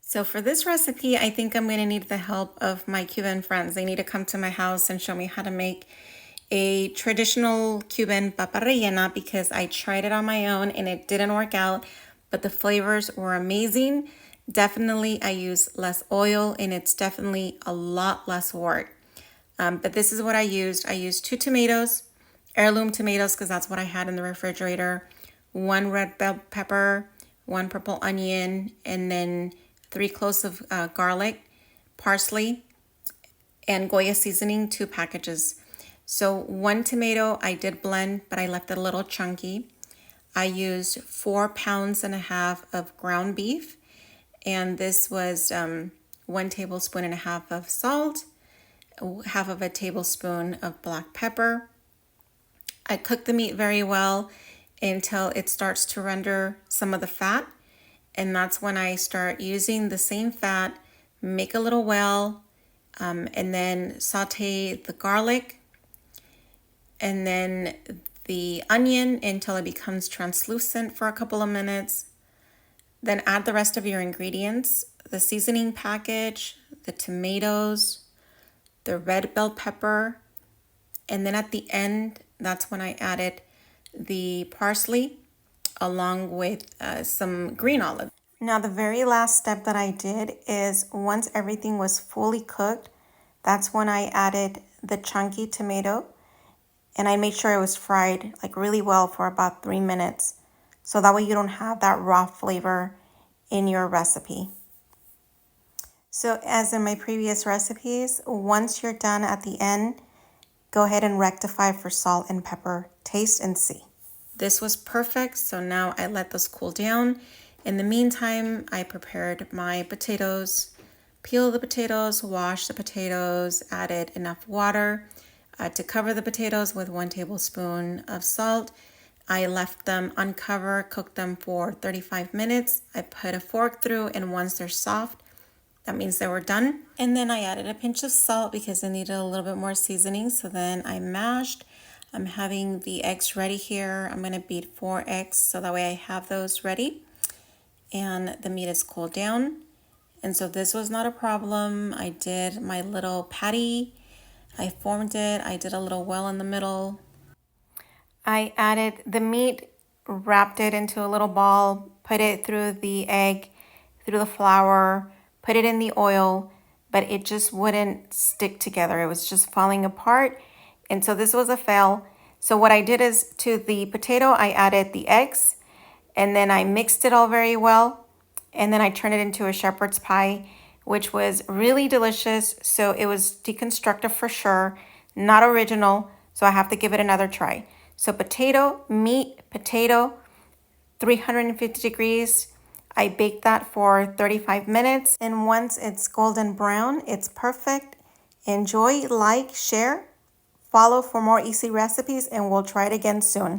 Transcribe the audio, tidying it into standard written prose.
So for this recipe, I think I'm going to need the help of my Cuban friends. They need to come to my house and show me how to make a traditional Cuban papa rellena because I tried it on my own and it didn't work out, but the flavors were amazing. Definitely, I use less oil and it's definitely a lot less work. But this is what I used. I used 2 tomatoes, heirloom tomatoes, because that's what I had in the refrigerator, 1 red bell pepper, 1 purple onion, and then 3 cloves of garlic, parsley, and Goya seasoning, 2 packages. So 1 tomato I did blend, but I left it a little chunky. I used 4 pounds and a half of ground beef, and this was 1 tablespoon and a half of salt, half of a tablespoon of black pepper. I cook the meat very well until it starts to render some of the fat, and that's when I start using the same fat, make a little well, and then saute the garlic and then the onion until it becomes translucent for a couple of minutes. Then add the rest of your ingredients, the seasoning package, the tomatoes, the red bell pepper, and then at the end, that's when I added the parsley along with some green olive. Now, the very last step that I did is once everything was fully cooked, that's when I added the chunky tomato, and I made sure it was fried like really well for about 3 minutes. So that way you don't have that raw flavor in your recipe. So as in my previous recipes, once you're done at the end, go ahead and rectify for salt and pepper. Taste and see. This was perfect, so now I let this cool down. In the meantime, I prepared my potatoes, peeled the potatoes, washed the potatoes, added enough water to cover the potatoes with 1 tablespoon of salt. I left them uncovered, cooked them for 35 minutes. I put a fork through, and once they're soft, that means they were done. And then I added a pinch of salt because I needed a little bit more seasoning. So then I mashed. I'm having the eggs ready here. I'm going to beat 4 eggs so that way I have those ready. And the meat is cooled down. And so this was not a problem. I did my little patty. I formed it. I did a little well in the middle. I added the meat, wrapped it into a little ball, put it through the egg, through the flour, put it in the oil, but it just wouldn't stick together. It was just falling apart. And so this was a fail. So what I did is to the potato, I added the eggs, and then I mixed it all very well. And then I turned it into a shepherd's pie, which was really delicious. So it was deconstructive for sure, not original. So I have to give it another try. So potato, meat, potato, 350 degrees. I baked that for 35 minutes. And once it's golden brown, it's perfect. Enjoy, like, share, follow for more easy recipes, and we'll try it again soon.